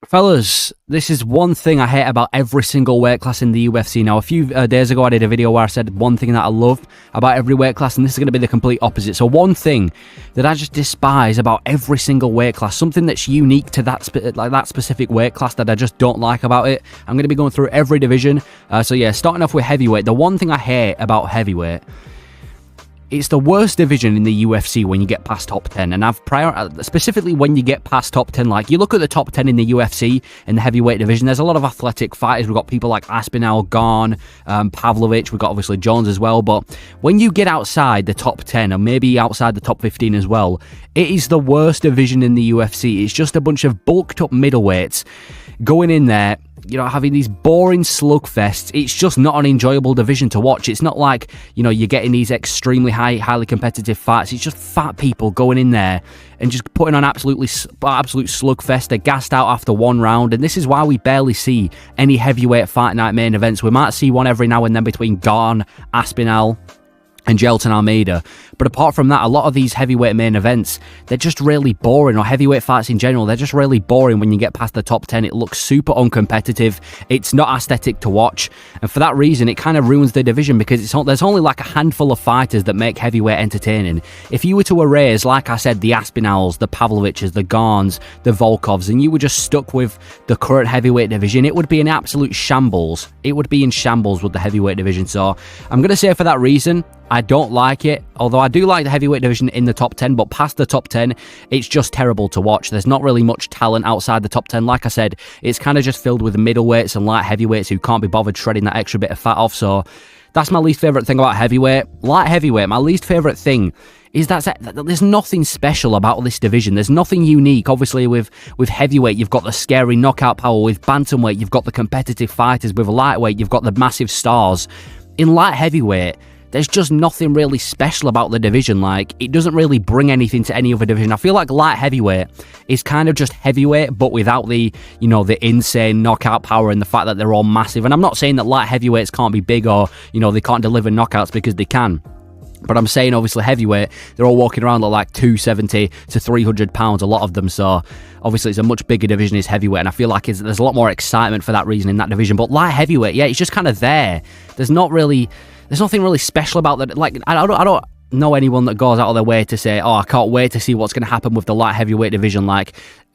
Fellas, this is one thing I hate about every single weight class in the UFC. Now, a few days ago, I did a video where I said one thing that I loved about every weight class, and this is going to be the complete opposite. So one thing that I just despise about every single weight class, something that's unique to that specific weight class that I just don't like about it. I'm going to be going through every division. So yeah, starting off with heavyweight. The one thing I hate about heavyweight, it's the worst division in the UFC when you get past top 10, and specifically when you get past top 10. Like, you look at the top 10 in the UFC in the heavyweight division, there's a lot of athletic fighters. We've got people like Aspinall, Garn, Pavlovich, we've got obviously Jones as well, but when you get outside the top 10, and maybe outside the top 15 as well, it is the worst division in the UFC. It's just a bunch of bulked up middleweights going in there, you know, having these boring slugfests. It's just not an enjoyable division to watch. It's not like, you know, you're getting these extremely highly competitive fights. It's just fat people going in there and just putting on absolute slugfest. They're gassed out after one round, and this is why we barely see any heavyweight fight night main events. We might see one every now and then between Garn, Aspinall, and Gelton Almeida. But apart from that, a lot of these heavyweight main events, they're just really boring, or heavyweight fights in general, they're just really boring when you get past the top 10. It looks super uncompetitive. It's not aesthetic to watch. And for that reason, it kind of ruins the division, because there's only like a handful of fighters that make heavyweight entertaining. If you were to erase, like I said, the Aspinalls, the Pavloviches, the Garns, the Volkovs, and you were just stuck with the current heavyweight division, it would be an absolute shambles. It would be in shambles with the heavyweight division. So I'm going to say for that reason, I don't like it, although I do like the heavyweight division in the top 10, but past the top 10, it's just terrible to watch. There's not really much talent outside the top 10. Like I said, it's kind of just filled with middleweights and light heavyweights who can't be bothered shredding that extra bit of fat off. So that's my least favourite thing about heavyweight. Light heavyweight, my least favourite thing is that there's nothing special about this division. There's nothing unique. Obviously, with heavyweight, you've got the scary knockout power. With bantamweight, you've got the competitive fighters. With lightweight, you've got the massive stars. In light heavyweight, there's just nothing really special about the division. Like, it doesn't really bring anything to any other division. I feel like light heavyweight is kind of just heavyweight, but without the, you know, the insane knockout power and the fact that they're all massive. And I'm not saying that light heavyweights can't be big, or, you know, they can't deliver knockouts, because they can. But I'm saying, obviously, heavyweight, they're all walking around at like 270 to 300 pounds, a lot of them. So obviously it's a much bigger division is heavyweight, and I feel like there's a lot more excitement for that reason in that division. But light heavyweight, yeah, it's just kind of there. There's nothing really special about that. Like, I don't know anyone that goes out of their way to say, oh, I can't wait to see what's going to happen with the light heavyweight division. Like,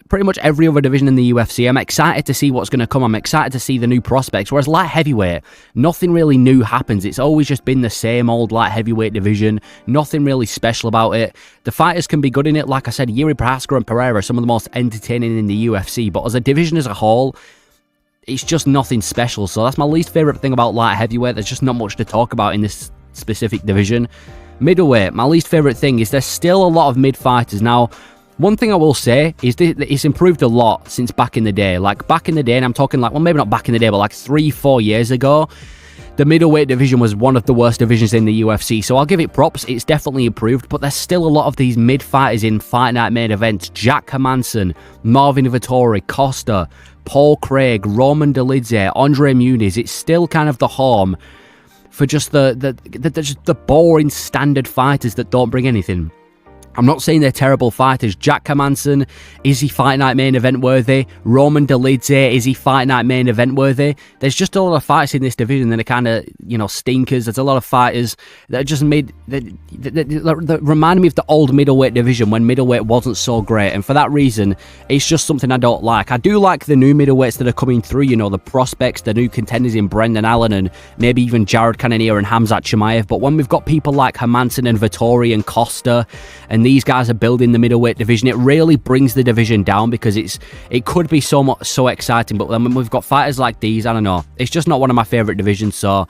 pretty much every other division in the UFC, I'm excited to see what's going to come. I'm excited to see the new prospects. Whereas light heavyweight, nothing really new happens. It's always just been the same old light heavyweight division. Nothing really special about it. The fighters can be good in it. Like I said, Yuri Prohaska and Pereira are some of the most entertaining in the UFC. But as a division as a whole, it's just nothing special. So that's my least favourite thing about light heavyweight. There's just not much to talk about in this specific division. Middleweight, my least favourite thing is there's still a lot of mid-fighters. Now, one thing I will say is that it's improved a lot since back in the day. Like, back in the day, and I'm talking like, well, maybe not back in the day, but like 3-4 years ago, the middleweight division was one of the worst divisions in the UFC. So I'll give it props. It's definitely improved, but there's still a lot of these mid-fighters in fight night main events. Jack Hermansson, Marvin Vettori, Costa, Paul Craig, Roman Dolidze, Andre Muniz. It's still kind of the home for just the boring standard fighters that don't bring anything. I'm not saying they're terrible fighters. Jack Hermansson, is he fight night main event worthy? Roman Dolidze, is he fight night main event worthy? There's just a lot of fights in this division that are kind of, you know, stinkers. There's a lot of fighters that are just that remind me of the old middleweight division when middleweight wasn't so great. And for that reason, it's just something I don't like. I do like the new middleweights that are coming through, you know, the prospects, the new contenders in Brendan Allen and maybe even Jared Cannonier and Hamzat Chimaev. But when we've got people like Hermansson and Vettori and Costa, and these guys are building the middleweight division, it really brings the division down, because it could be so exciting. But when we've got fighters like these, I don't know, it's just not one of my favourite divisions. So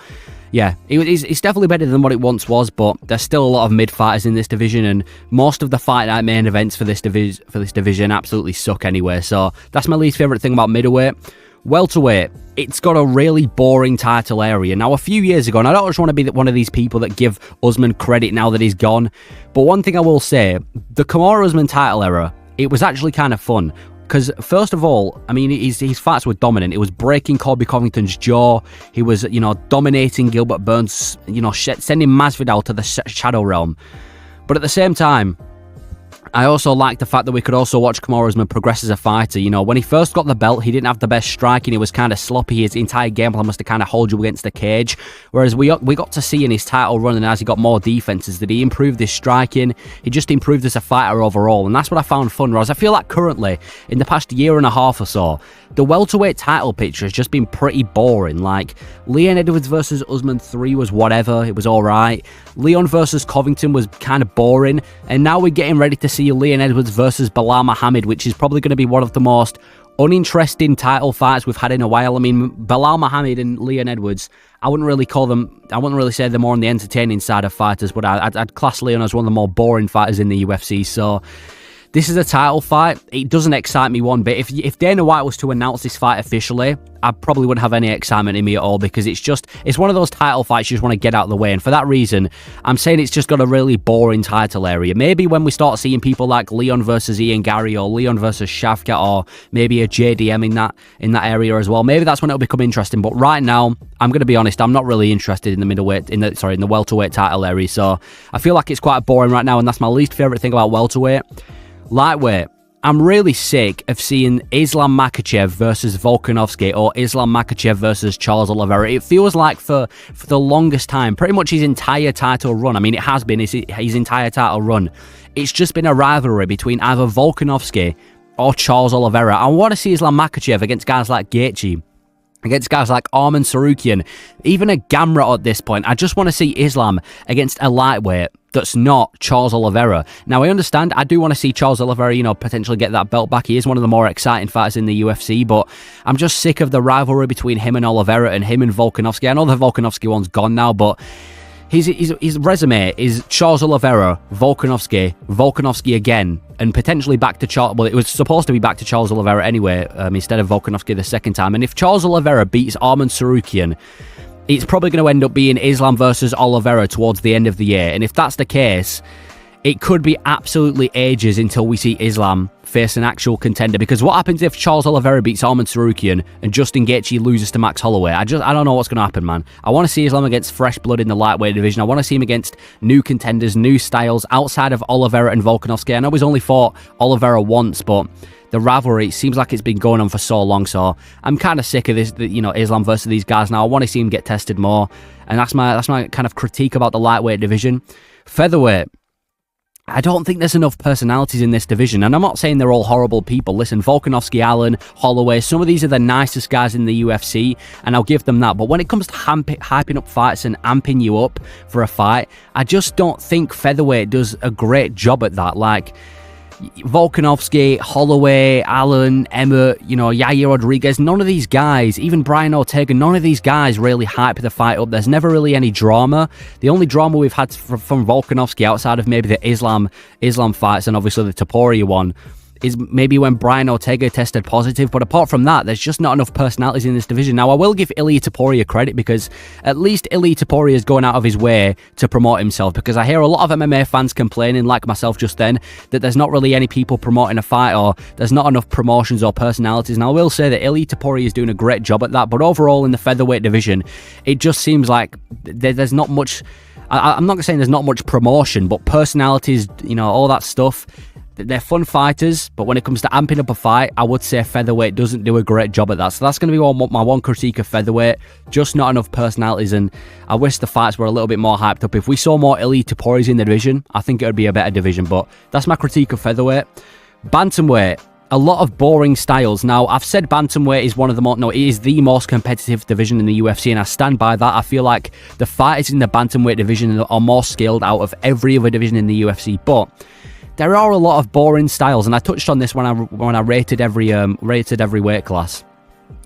yeah, it's definitely better than what it once was, but there's still a lot of mid-fighters in this division, and most of the fight night main events for this division absolutely suck anyway. So that's my least favourite thing about middleweight. Welterweight, it's got a really boring title area. Now, a few years ago, and I don't just want to be one of these people that give Usman credit now that he's gone, but one thing I will say, the Kamaru-Usman title era, it was actually kind of fun. Because, first of all, I mean, his fights were dominant. It was breaking Colby Covington's jaw. He was, you know, dominating Gilbert Burns, you know, sending Masvidal to the shadow realm. But at the same time, I also like the fact that we could also watch Kamaru Usman progress as a fighter. You know, when he first got the belt, he didn't have the best striking. He was kind of sloppy. His entire game plan was to kind of hold you against the cage. Whereas we got to see in his title run, and as he got more defenses, that he improved his striking. He just improved as a fighter overall. And that's what I found fun. Whereas I feel like currently, in the past year and a half or so, the welterweight title picture has just been pretty boring. Like, Leon Edwards versus Usman 3 was whatever. It was all right. Leon versus Covington was kind of boring. And now we're getting ready to see Leon Edwards versus Belal Muhammad, which is probably going to be one of the most uninteresting title fights we've had in a while. I mean, Belal Muhammad and Leon Edwards, I wouldn't really say they're more on the entertaining side of fighters, but I'd class Leon as one of the more boring fighters in the UFC. So this is a title fight. It doesn't excite me one bit. If Dana White was to announce this fight officially, I probably wouldn't have any excitement in me at all, because it's one of those title fights you just want to get out of the way. And for that reason, I'm saying it's just got a really boring title area. Maybe when we start seeing people like Leon versus Ian Gary, or Leon versus Shavkat, or maybe a JDM in that area as well, maybe that's when it'll become interesting. But right now, I'm going to be honest, I'm not really interested in the in the welterweight title area. So I feel like it's quite boring right now, and that's my least favorite thing about welterweight. Lightweight, I'm really sick of seeing Islam Makhachev versus Volkanovski, or Islam Makhachev versus Charles Oliveira. It feels like for the longest time, pretty much his entire title run, I mean, it has been his entire title run, it's just been a rivalry between either Volkanovski or Charles Oliveira. I want to see Islam Makhachev against guys like Gaethje, against guys like Arman Sarukian, even a Gamrot at this point. I just want to see Islam against a lightweight that's not Charles Oliveira. Now, I understand, I do want to see Charles Oliveira, potentially get that belt back. He is one of the more exciting fighters in the UFC, but I'm just sick of the rivalry between him and Oliveira and him and Volkanovski. I know the Volkanovski one's gone now, but his resume is Charles Oliveira, Volkanovski again, and potentially back to Charles. Well, it was supposed to be back to Charles Oliveira anyway, instead of Volkanovski the second time. And if Charles Oliveira beats Arman Sarukian, it's probably going to end up being Islam versus Oliveira towards the end of the year. And if that's the case, it could be absolutely ages until we see Islam face an actual contender. Because what happens if Charles Oliveira beats Arman Sarukian and Justin Gaethje loses to Max Holloway? I don't know what's going to happen, man. I want to see Islam against fresh blood in the lightweight division. I want to see him against new contenders, new styles outside of Oliveira and Volkanovski. I know he's only fought Oliveira once, but the rivalry seems like it's been going on for so long. So I'm kind of sick of this, Islam versus these guys now. I want to see him get tested more, and that's my kind of critique about the lightweight division. Featherweight, I don't think there's enough personalities in this division, and I'm not saying they're all horrible people. Listen, Volkanovski, Allen, Holloway, some of these are the nicest guys in the UFC, and I'll give them that. But when it comes to hyping up fights and amping you up for a fight, I just don't think featherweight does a great job at that. Like, Volkanovski, Holloway, Allen, Emmett, Yair Rodriguez, none of these guys, even Brian Ortega, none of these guys really hype the fight up. There's never really any drama. The only drama we've had from Volkanovski, outside of maybe the Islam fights and obviously the Topuria one, is maybe when Brian Ortega tested positive. But apart from that, there's just not enough personalities in this division. Now, I will give Ilia Topuria credit, because at least Ilia Topuria is going out of his way to promote himself, because I hear a lot of MMA fans complaining, like myself just then, that there's not really any people promoting a fight, or there's not enough promotions or personalities. And I will say that Ilia Topuria is doing a great job at that, but overall in the featherweight division, it just seems like there's not much. I'm not saying there's not much promotion, but personalities, all that stuff, they're fun fighters, but when it comes to amping up a fight, I would say featherweight doesn't do a great job at that. So that's going to be my one critique of featherweight. Just not enough personalities, and I wish the fights were a little bit more hyped up. If we saw more Ilia Topurias in the division, I think it would be a better division, but that's my critique of featherweight. Bantamweight, a lot of boring styles. Now, I've said bantamweight is it is the most competitive division in the UFC, and I stand by that. I feel like the fighters in the bantamweight division are more skilled out of every other division in the UFC, but there are a lot of boring styles, and I touched on this when I rated every weight class.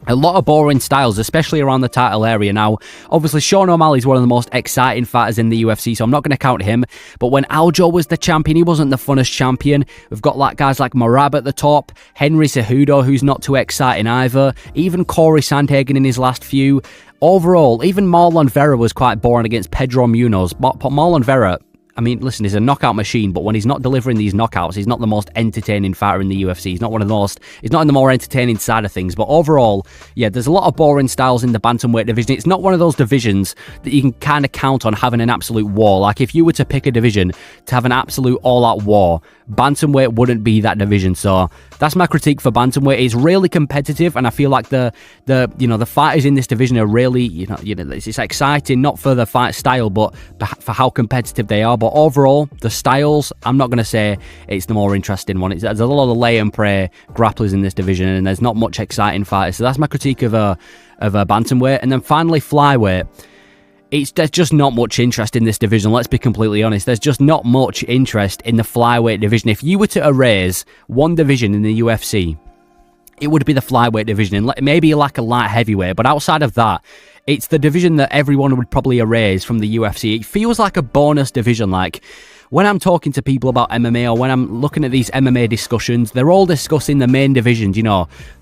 A lot of boring styles, especially around the title area. Now, obviously, Sean O'Malley is one of the most exciting fighters in the UFC, so I'm not going to count him. But when Aljo was the champion, he wasn't the funnest champion. We've got guys like Marab at the top, Henry Cejudo, who's not too exciting either, even Corey Sandhagen in his last few. Overall, even Marlon Vera was quite boring against Pedro Munoz. Marlon Vera, I mean, listen, he's a knockout machine, but when he's not delivering these knockouts, he's not the most entertaining fighter in the UFC. He's not in the more entertaining side of things. But overall, yeah, there's a lot of boring styles in the bantamweight division. It's not one of those divisions that you can kind of count on having an absolute war. Like, if you were to pick a division to have an absolute all-out war, bantamweight wouldn't be that division. So that's my critique for bantamweight. It's really competitive, and I feel like the fighters in this division are really, it's exciting, not for the fight style, but for how competitive they are. But overall, the styles, I'm not going to say it's the more interesting one. There's a lot of lay and pray grapplers in this division, and there's not much exciting fighters. So that's my critique of a bantamweight. And then finally, flyweight. There's just not much interest in this division, let's be completely honest. There's just not much interest in the flyweight division. If you were to erase one division in the UFC, it would be the flyweight division, and maybe like a light heavyweight, but outside of that, it's the division that everyone would probably erase from the UFC. It feels like a bonus division. Like, when I'm talking to people about MMA, or when I'm looking at these MMA discussions, they're all discussing the main divisions,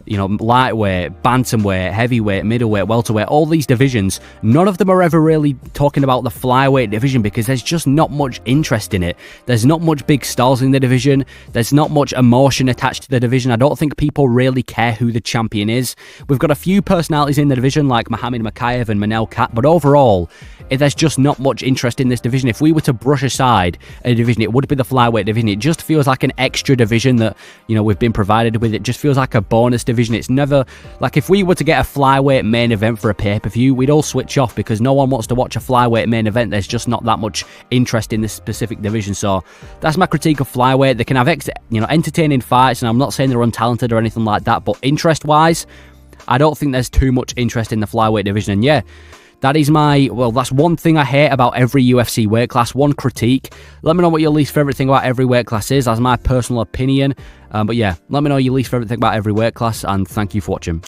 lightweight, bantamweight, heavyweight, middleweight, welterweight, all these divisions. None of them are ever really talking about the flyweight division because there's just not much interest in it. There's not much big stars in the division. There's not much emotion attached to the division. I don't think people really care who the champion is. We've got a few personalities in the division like Muhammad Mokaev and Manel Kat, but overall, there's just not much interest in this division. If we were to brush aside a division, it would be the flyweight division. It just feels like an extra division that, we've been provided with. It just feels like a bonus division. It's never, like, if we were to get a flyweight main event for a pay-per-view, we'd all switch off because no one wants to watch a flyweight main event. There's just not that much interest in this specific division. So that's my critique of flyweight. They can have entertaining fights, and I'm not saying they're untalented or anything like that, but interest-wise, I don't think there's too much interest in the flyweight division. And yeah, that's one thing I hate about every UFC weight class, one critique. Let me know what your least favourite thing about every weight class is. That's my personal opinion. But yeah, let me know your least favourite thing about every weight class, and thank you for watching.